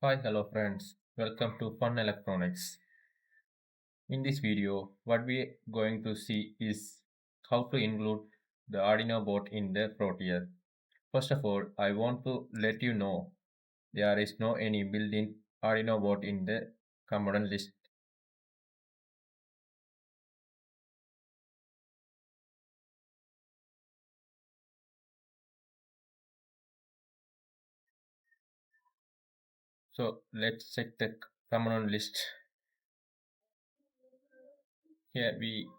Hi, hello friends. Welcome to Fun Electronics. In this video, what we going to see is how to include the Arduino board in the Proteus. First of all, I want to let you know there is no any built-in Arduino board in the component list. So let's check the component list. Here we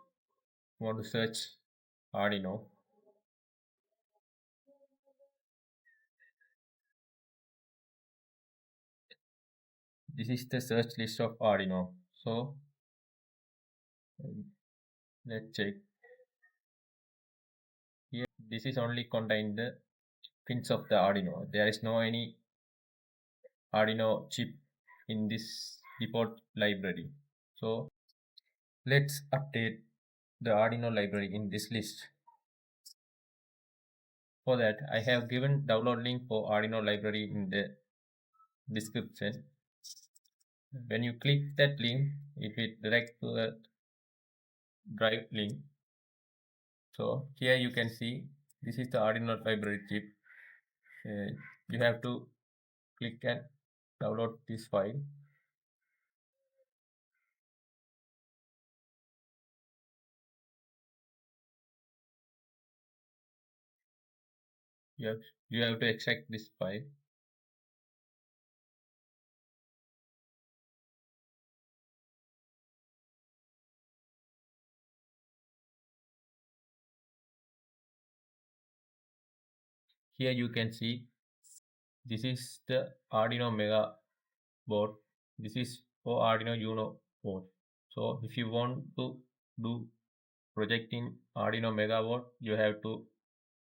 want to search Arduino. This is the search list of Arduino. So let's check. Here this is only contain the pins of the Arduino. There is no any Arduino chip in this default library. So let's update the Arduino library in this list. For that, I have given download link for Arduino library in the description. When you click that link, it will direct to the drive link. So here you can see this is the Arduino library chip. You have to click and download this file. You have, you have to extract this file. Here you can see this is the Arduino Mega board. This is for Arduino Uno board. So if you want to do project in Arduino Mega board, you have to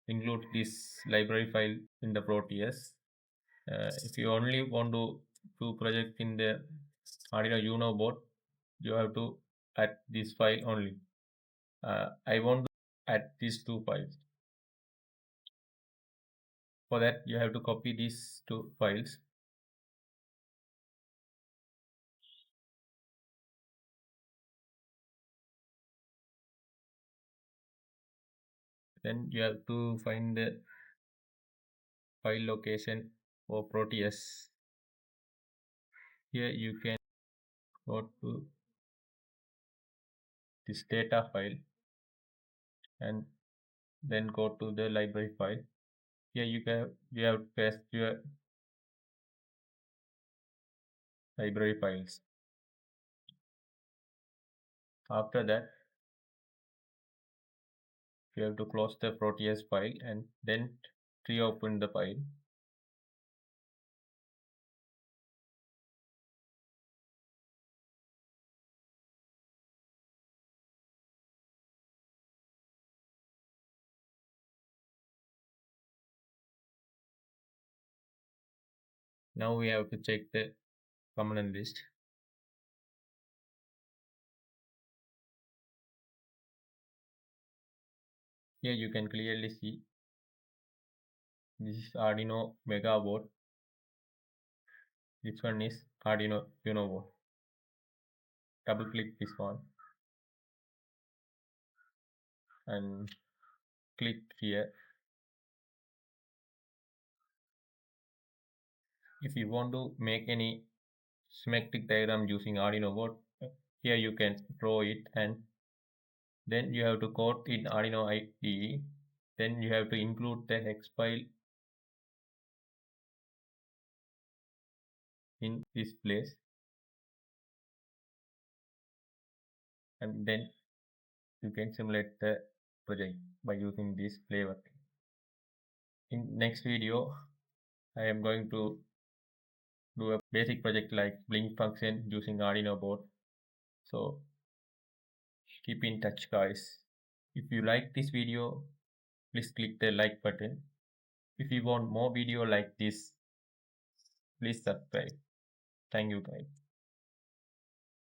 include this library file in the Proteus. If you only want to do project in the Arduino Uno board, you have to add this file only. I want to add these two files. For that, you have to copy these two files. Then you have to find the file location for Proteus. Here you can go to this data file and then go to the library file. Here you have to paste your library files. After that, you have to close the Proteus file and then reopen the file. Now we have to check the component list. Here you can clearly see this is Arduino Mega board. This one is Arduino Uno board. Double click this one and click here. If you want to make any schematic diagram using Arduino board, here you can draw it and then you have to code in Arduino IDE. Then you have to include the hex file in this place and then you can simulate the project by using this flavor. In next video, I am going to do a basic project like blink function using Arduino board. So keep in touch guys. If you like this video, please click the like button. If you want more video like this, please subscribe. Thank you guys.